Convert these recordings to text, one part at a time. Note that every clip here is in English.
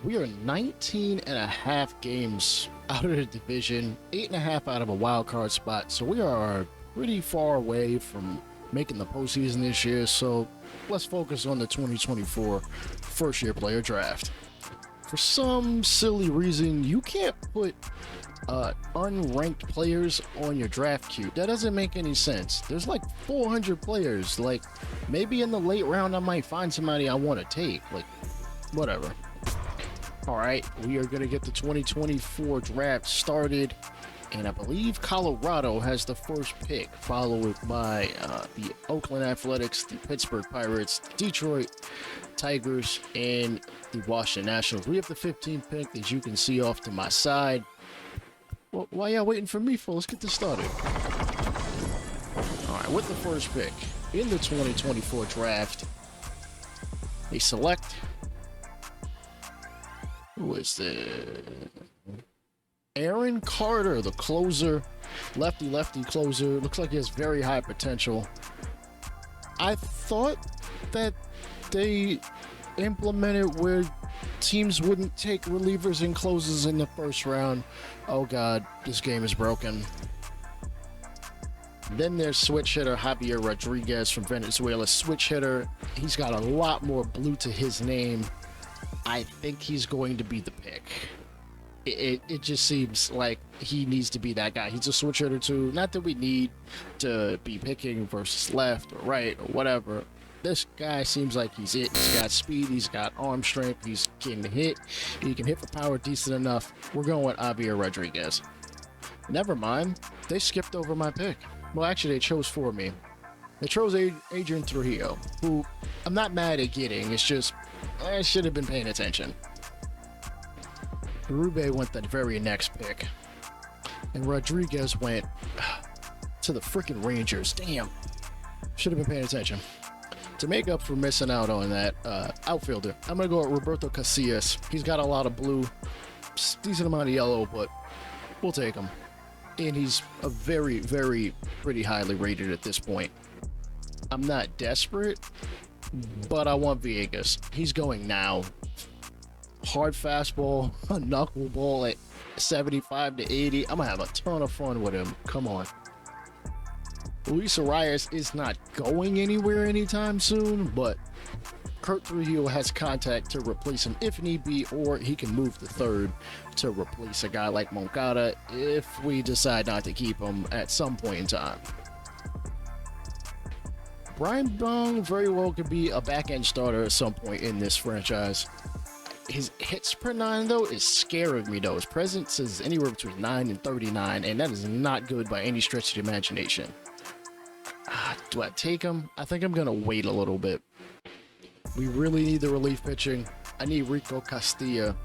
We are 19 and a half games out of the division, 8.5 out of a wild card spot. So we are pretty far away from making the postseason this year. So let's focus on the 2024 first year player draft. For some silly reason, you can't put unranked players on your draft queue. That doesn't make any sense. There's like 400 players. Like, maybe in the late round I might find somebody I want to take. Like, whatever. All right, we are going to get the 2024 draft started, and I believe Colorado has the first pick, followed by the Oakland Athletics, the Pittsburgh Pirates, the Detroit Tigers, and the Washington Nationals. We have the 15th pick, as you can see off to my side. Well, why y'all waiting for me for? Let's get this started. All right, with the first pick in the 2024 draft, they select... Who is this? Aaron Carter, the closer, lefty closer. Looks like he has very high potential. I thought that they implemented where teams wouldn't take relievers and closers in the first round. Oh God, this game is broken. Then there's switch hitter Javier Rodriguez from Venezuela. Switch hitter, he's got a lot more blue to his name. I think he's going to be the pick. It just seems like he needs to be that guy. He's a switch hitter too. Not that we need to be picking versus left or right or whatever. This guy seems like he's it. He's got speed. He's got arm strength. He can hit. He can hit for power decent enough. We're going with Javier Rodriguez. Never mind. They skipped over my pick. Well, actually, they chose for me. They chose Adrian Trujillo, who I'm not mad at getting. It's just I should have been paying attention. Rube went the very next pick, and Rodriguez went to the freaking Rangers. Damn, should have been paying attention. To make up for missing out on that outfielder, I'm gonna go with Roberto Casillas. He's got a lot of blue, decent amount of yellow, but we'll take him. And he's a very, very pretty highly rated at this point. I'm not desperate, but I want Villegas. He's going now. Hard fastball, a knuckleball at 75 to 80. I'm gonna have a ton of fun with him. Come on. Luis Arias is not going anywhere anytime soon, but Kurt Trujillo has contact to replace him if need be, or he can move to third to replace a guy like Moncada if we decide not to keep him at some point in time. Brian Bong very well could be a back-end starter at some point in this franchise. His hits per 9, though, is scaring me, though. His presence is anywhere between 9 and 39, and that is not good by any stretch of the imagination. Do I take him? I think I'm going to wait a little bit. We really need the relief pitching. I need Rico Castilla.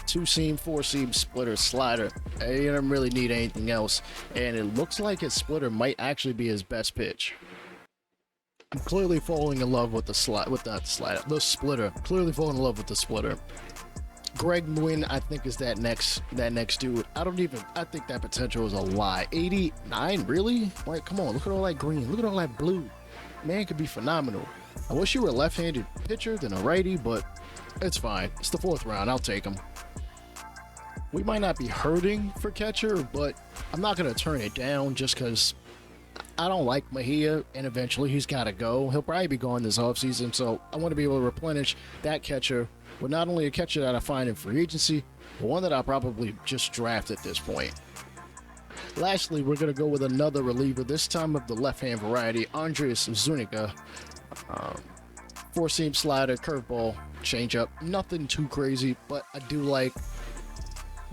2-seam, 4-seam, splitter, slider. I don't really need anything else. And it looks like his splitter might actually be his best pitch. I'm clearly falling in love with the splitter. Clearly falling in love with the splitter. Greg Nguyen, I think, is that next dude. I think that potential is a lie. 89, really? Like, come on, look at all that green. Look at all that blue. Man could be phenomenal. I wish you were a left-handed pitcher than a righty, but it's fine. It's the 4th round. I'll take him. We might not be hurting for catcher, but I'm not going to turn it down just because I don't like Mejia, and eventually he's got to go. He'll probably be gone this offseason, so I want to be able to replenish that catcher with not only a catcher that I find in free agency, but one that I'll probably just draft at this point. Lastly, we're going to go with another reliever, this time of the left-hand variety, Andres Zuniga. 4-seam slider, curveball, changeup. Nothing too crazy, but I do like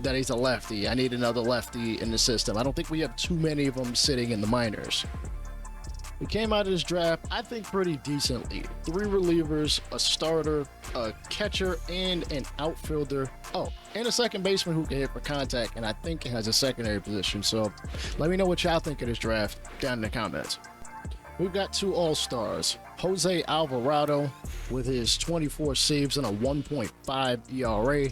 that he's a lefty. I need another lefty in the system. I don't think we have too many of them sitting in the minors. We came out of this draft, I think, pretty decently. 3 relievers, a starter, a catcher, and an outfielder. Oh, and a second baseman who can hit for contact, and I think it has a secondary position. So let me know what y'all think of this draft down in the comments. We've got 2 all-stars. Jose Alvarado with his 24 saves and a 1.5 ERA.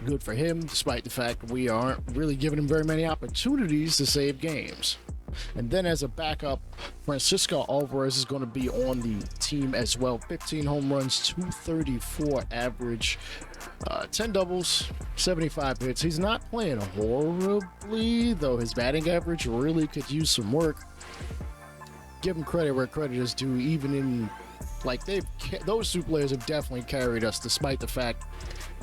Good for him, despite the fact we aren't really giving him very many opportunities to save games. And then as a backup, Francisco Alvarez is going to be on the team as well. 15 home runs, 234 average, 10 doubles, 75 hits. He's not playing horribly, though his batting average really could use some work. Give him credit where credit is due, even in, like, those two players have definitely carried us, despite the fact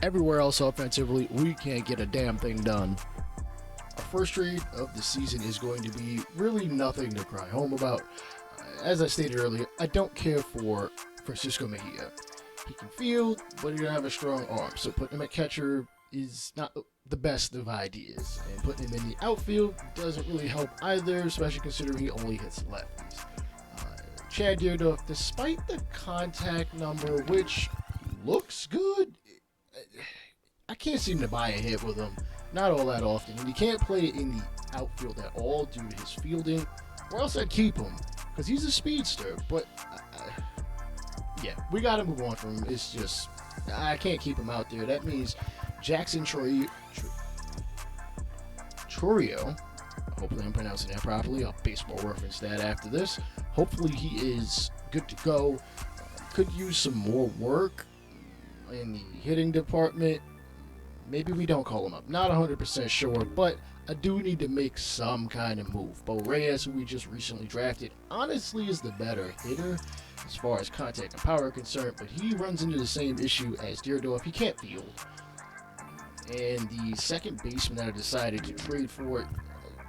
everywhere else offensively, we can't get a damn thing done. Our first trade of the season is going to be really nothing to cry home about. As I stated earlier, I don't care for Francisco Mejia. He can field, but he doesn't have a strong arm, so putting him at catcher is not the best of ideas. And putting him in the outfield doesn't really help either, especially considering he only hits lefties. Chad Dearduff, despite the contact number, which looks good, I can't seem to buy a hit with him. Not all that often. And he can't play in the outfield at all due to his fielding, or else I'd keep him, because he's a speedster. But, yeah, we got to move on from him. It's just, I can't keep him out there. That means Jackson Chorio, hopefully I'm pronouncing that properly. I'll baseball reference that after this. Hopefully he is good to go. Could use some more work in the hitting department. Maybe we don't call him up. Not 100% sure, but I do need to make some kind of move. Bo Reyes, who we just recently drafted, honestly is the better hitter as far as contact and power are concerned, but he runs into the same issue as Dearduff. He can't field. And the second baseman that I decided to trade for,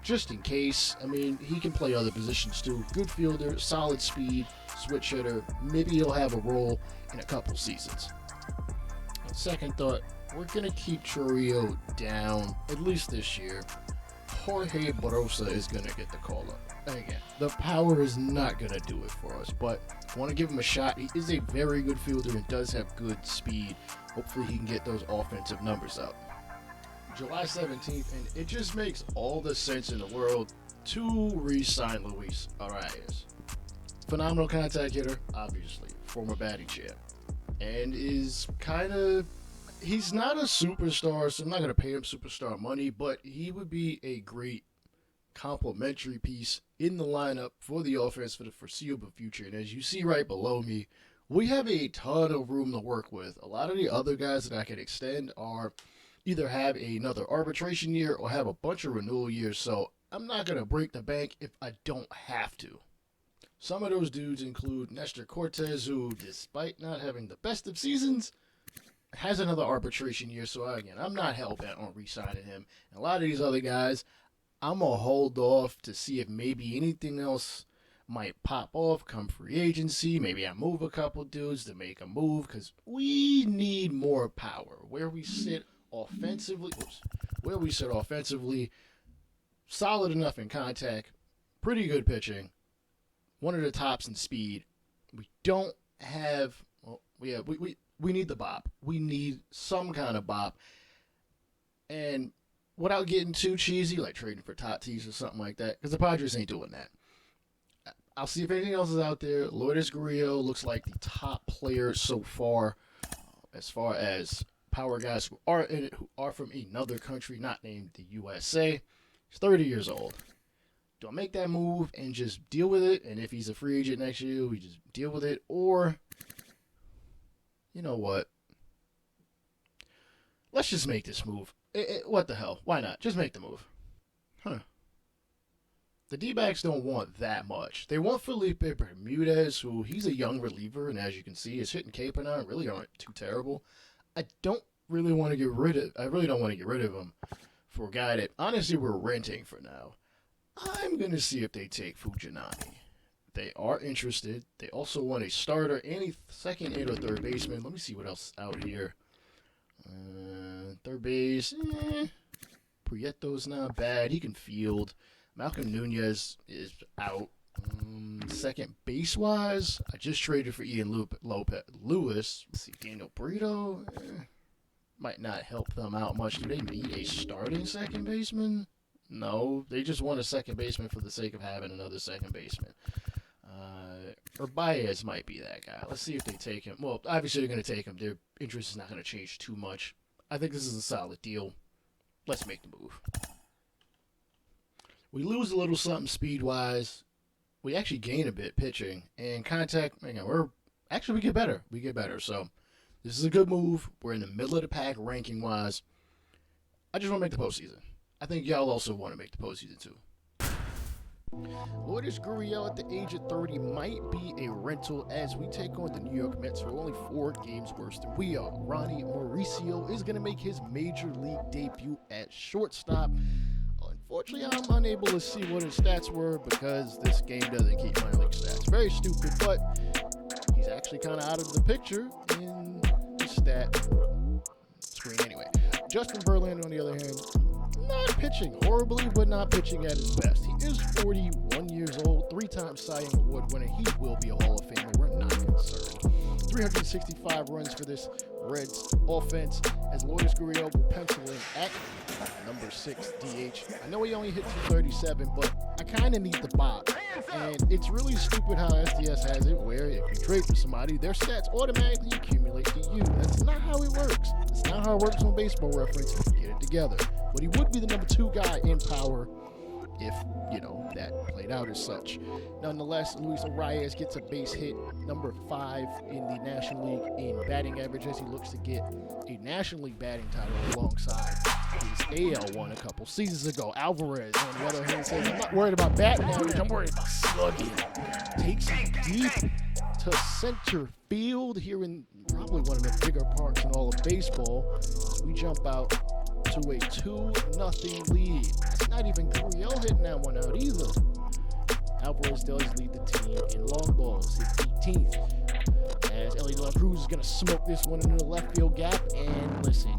just in case, I mean, he can play other positions too. Good fielder, solid speed, switch hitter. Maybe he'll have a role in a couple seasons. On second thought, we're going to keep Chorio down, at least this year. Jorge Barosa is going to get the call up. And again, the power is not going to do it for us, but I want to give him a shot. He is a very good fielder and does have good speed. Hopefully he can get those offensive numbers up. July 17th, and it just makes all the sense in the world to re-sign Luis Arias. Phenomenal contact hitter, obviously, former batting champ, and is kind of, he's not a superstar, so I'm not going to pay him superstar money, but he would be a great complementary piece in the lineup for the offense for the foreseeable future. And as you see right below me, we have a ton of room to work with. A lot of the other guys that I can extend are either have another arbitration year or have a bunch of renewal years, so I'm not going to break the bank if I don't have to. Some of those dudes include Nestor Cortez, who, despite not having the best of seasons, has another arbitration year, so again, I'm not hell-bent on re-signing him. And a lot of these other guys, I'm going to hold off to see if maybe anything else might pop off come free agency. Maybe I move a couple dudes to make a move, because we need more power. Where we sit offensively, solid enough in contact, pretty good pitching, one of the tops in speed. We don't have, well, we need the bop. We need some kind of bop. And without getting too cheesy, like trading for Tatis or something like that, because the Padres ain't doing that. I'll see if anything else is out there. Lourdes Gurriel looks like the top player so far as power guys who are in it, who are from another country not named the USA. He's 30 years old. Do I make that move and just deal with it? And if he's a free agent next year, we just deal with it? Or, you know what? Let's just make this move. What the hell? Why not? Just make the move. The D-backs don't want that much. They want Felipe Bermudez, who he's a young reliever, and as you can see, his hitting Cape and I really aren't too terrible. I really don't want to get rid of him for a guy that, honestly, we're renting for now. I'm going to see if they take Fujinami. They are interested. They also want a starter and a second and or third baseman. Let me see what else out here. Third base, Prieto's not bad. He can field. Malcolm Nunez is out. Second base-wise, I just traded for Ian Lewis. Let's see, Daniel Brito might not help them out much. Do they need a starting second baseman? No, they just want a second baseman for the sake of having another second baseman. Or Baez might be that guy. Let's see if they take him. Well, obviously they're going to take him. Their interest is not going to change too much. I think this is a solid deal. Let's make the move. We lose a little something speed-wise. We actually gain a bit pitching. And contact, we get better. We get better. So this is a good move. We're in the middle of the pack ranking-wise. I just want to make the postseason. I think y'all also want to make the postseason too. Lourdes Gurriel at the age of 30 might be a rental as we take on the New York Mets, who are only 4 games worse than we are. Ronnie Mauricio is going to make his major league debut at shortstop. Unfortunately, I'm unable to see what his stats were because this game doesn't keep minor league stats. Very stupid, but he's actually kind of out of the picture in the stat screen anyway. Justin Verlander, on the other hand, not pitching horribly, but not pitching at his best. He is 41 years old, 3-time Cy Young Award winner. He will be a Hall of Famer. We're not concerned. 365 runs for this Reds offense as Lourdes Gurriel will pencil in at number 6 DH. I know he only hit 237, but I kind of need the box. And it's really stupid how SDS has it where if you trade for somebody, their stats automatically accumulate to you. That's not how it works. That's not how it works on Baseball Reference. Get it together. But he would be the number 2 guy in power if, that played out as such. Nonetheless, Luis Arias gets a base hit, number 5 in the National League in batting average as he looks to get a National League batting title alongside his AL one a couple seasons ago. Alvarez, on the other hand, says, I'm not worried about batting average, I'm worried about slugging. Takes it deep to center field here in probably one of the bigger parks in all of baseball. We jump out to a 2-0 lead. It's not even Gurriel hitting that one out either. Alvarez does lead the team in long balls, his 18th. As Ellie De La Cruz is going to smoke this one into the left field gap. And listen,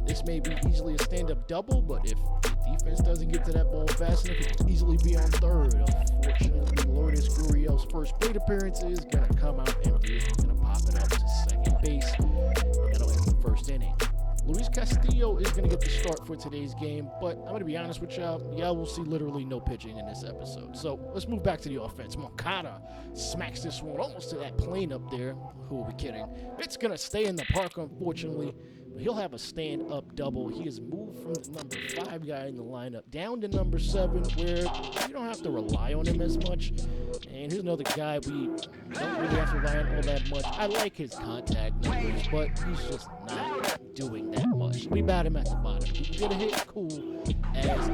this may be easily a stand-up double, but if the defense doesn't get to that ball fast enough, it could easily be on third. Unfortunately, Lourdes Gurriel's first plate appearance is going to come out empty. He's going to pop it up to second base. And that'll end the first inning. Luis Castillo is going to get the start for today's game, but I'm going to be honest with y'all. Y'all will see literally no pitching in this episode. So let's move back to the offense. Moncada smacks this one almost to that plane up there. Who are we kidding? It's going to stay in the park, unfortunately. But he'll have a stand-up double. He has moved from the number 5 guy in the lineup down to number 7, where you don't have to rely on him as much. And here's another guy we don't really have to rely on all that much. I like his contact numbers, but he's just not doing that much. We bat him at the bottom. He can get a hit, cool. As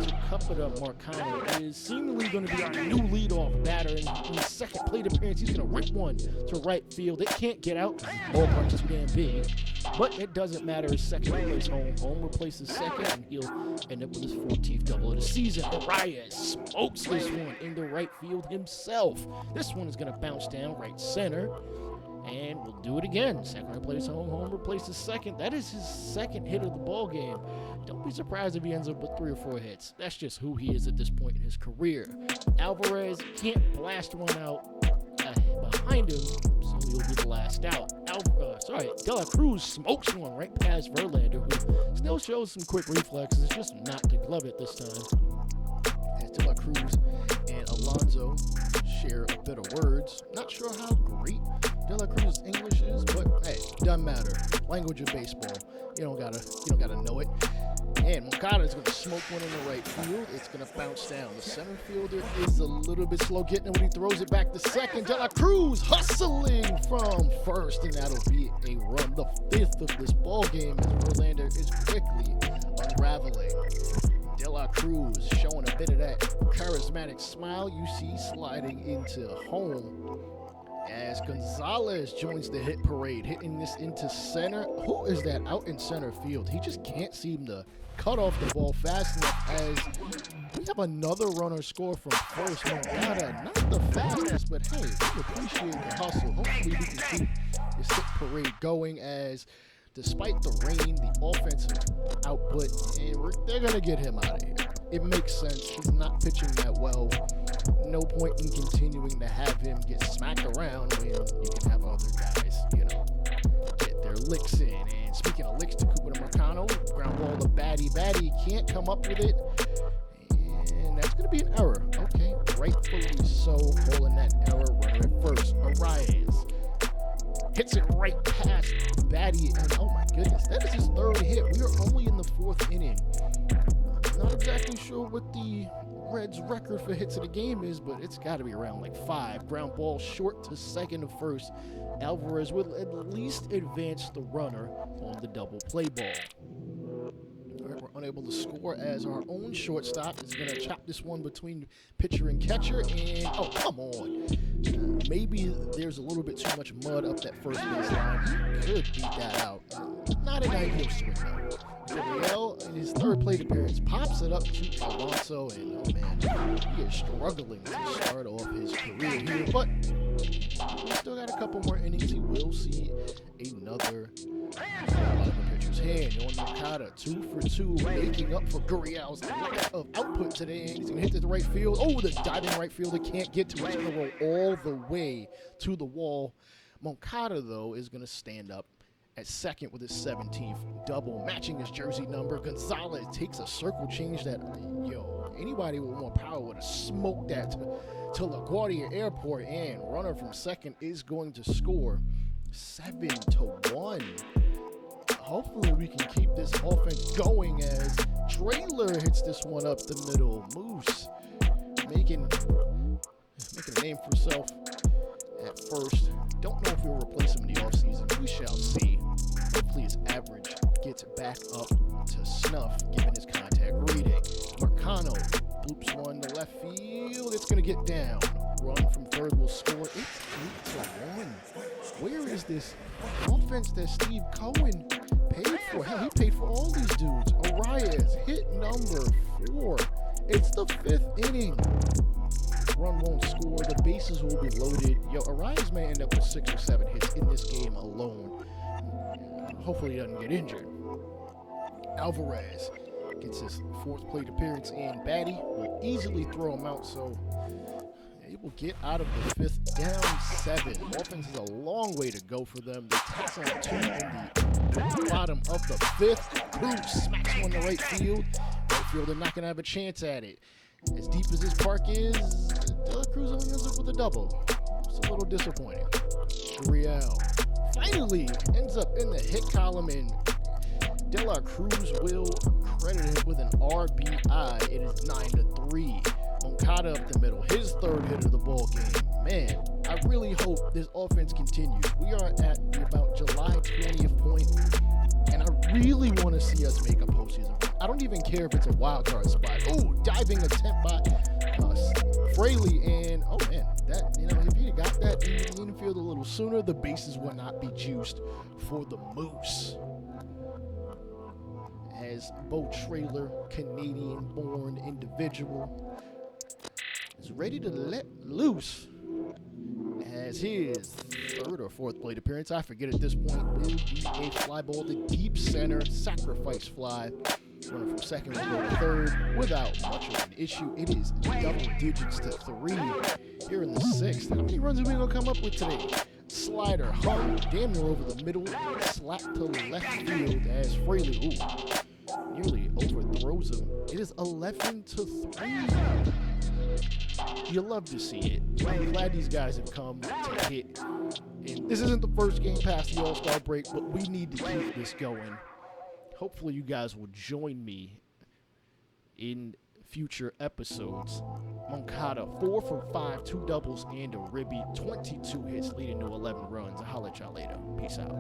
Cuba Marcano is seemingly going to be our new leadoff batter in his second plate appearance. He's going to rip one to right field. It can't get out. The ballpark's too damn big. But it doesn't matter. His second place home. Home replaces second, and he'll end up with his 14th double of the season. Arias smokes this one into right field himself. This one is going to bounce down right center. And we'll do it again. Second place home. Home replaces second. That is his second hit of the ball game. Don't be surprised if he ends up with 3 or 4 hits. That's just who he is at this point in his career. Alvarez can't blast one out behind him, so he'll be the last out. De La Cruz smokes one right past Verlander, who still shows some quick reflexes. It's just not to glove it this time. As De La Cruz and Alonso share a bit of words. Not sure how great De La Cruz's English is, but hey, doesn't matter. Language of baseball. You don't gotta know it. And Moncada is going to smoke one in the right field. It's going to bounce down. The center fielder is a little bit slow getting it when he throws it back to second. De La Cruz hustling from first, and that'll be a run, the 5th of this ball game as Verlander is quickly unraveling. De La Cruz showing a bit of that charismatic smile you see sliding into home. As Gonzalez joins the hit parade, hitting this into center. Who is that out in center field? He just can't seem to cut off the ball fast enough as we have another runner score from first. Moncada, not the fastest, but hey, we appreciate the hustle. Hopefully we can keep this hit parade going as despite the rain, the offensive output, and they're going to get him out of here. It makes sense. He's not pitching that well. No point in continuing to have him get smacked around when you can have other guys, get their licks in. And speaking of licks to Cuba Marcano, ground ball to Batty. Can't come up with it. And that's going to be an error. Okay, rightfully so. Calling that error, runner at first. Arias hits it right past Batty. And oh my goodness, that is his 3rd hit. We are only in the 4th inning. Not exactly sure what the Reds' record for hits in the game is, but it's got to be around like 5. Ground ball short to second to first. Alvarez will at least advance the runner on the double play ball. All right, we're unable to score as our own shortstop is going to chop this one between pitcher and catcher. And, oh, come on. Maybe there's a little bit too much mud up that first base line. He could beat that out. Not an ideal swing, though. Gurriel, in his third plate appearance, pops it up to Alonso, and oh man, he is struggling to start off his career here, but he's still got a couple more innings. He will see another pitcher's hand on Moncada. 2 for 2, making up for Gurriel's lack of output today, and he's going to hit to the right field. Oh, the diving right fielder can't get to it. He's going to roll all the way to the wall. Moncada, though, is going to stand up at second with his 17th double, matching his jersey number. Gonzalez takes a circle change that, anybody with more power would have smoked that to LaGuardia Airport, and runner from second is going to score 7-1. Hopefully we can keep this offense going as Trailer hits this one up the middle. Moose making a name for himself at first. Don't know if we'll replace him in the offseason. We shall see. Hopefully his average gets back up to snuff given his contact rating. Marcano bloops one to left field. It's going to get down. Run from third will score. It's 8-1. Where is this offense that Steve Cohen paid for? Hell, he paid for all these dudes. Arias, hit number 4. It's the 5th inning. Run won't score. The bases will be loaded. Arias may end up with 6 or 7 hits in this game alone. Hopefully he doesn't get injured. Alvarez gets his 4th plate appearance in. Batty will easily throw him out, so he will get out of the 5th, down 7. Offense is a long way to go for them. They tax on 2 in the bottom of the 5th. Cruz smacks one to right field. Right fielder not going to have a chance at it. As deep as this park is, De La Cruz only ends up with a double. It's a little disappointing. Gurriel finally ends up in the hit column, and De La Cruz will credit him with an RBI. It is 9-3. Moncada up the middle, his 3rd hit of the ball game. Man, I really hope this offense continues. We are at about July 20th point, and I really want to see us make a postseason run. I don't even care if it's a wild card spot. Oh, diving attempt by Fraley, and oh man, that if he got that in the infield a little sooner, the bases would not be juiced for the Moose. As Bo Trailer, Canadian-born individual, is ready to let loose as his 3rd or 4th plate appearance, I forget at this point, will be a fly ball to deep center, sacrifice fly. Runner from second will go to 3rd without much of an issue. It is double digits to 3 here in the 6th. How many runs are we going to come up with today? Slider hung damn near over the middle, slap to left field as Fraley nearly overthrows him. It is 11-3. You love to see it. I'm glad these guys have come to hit. And this isn't the first game past the All-Star break, but we need to keep this going. Hopefully you guys will join me in future episodes. Moncada, 4 for 5, 2 doubles and a ribby, 22 hits leading to 11 runs. I'll holler at y'all later. Peace out.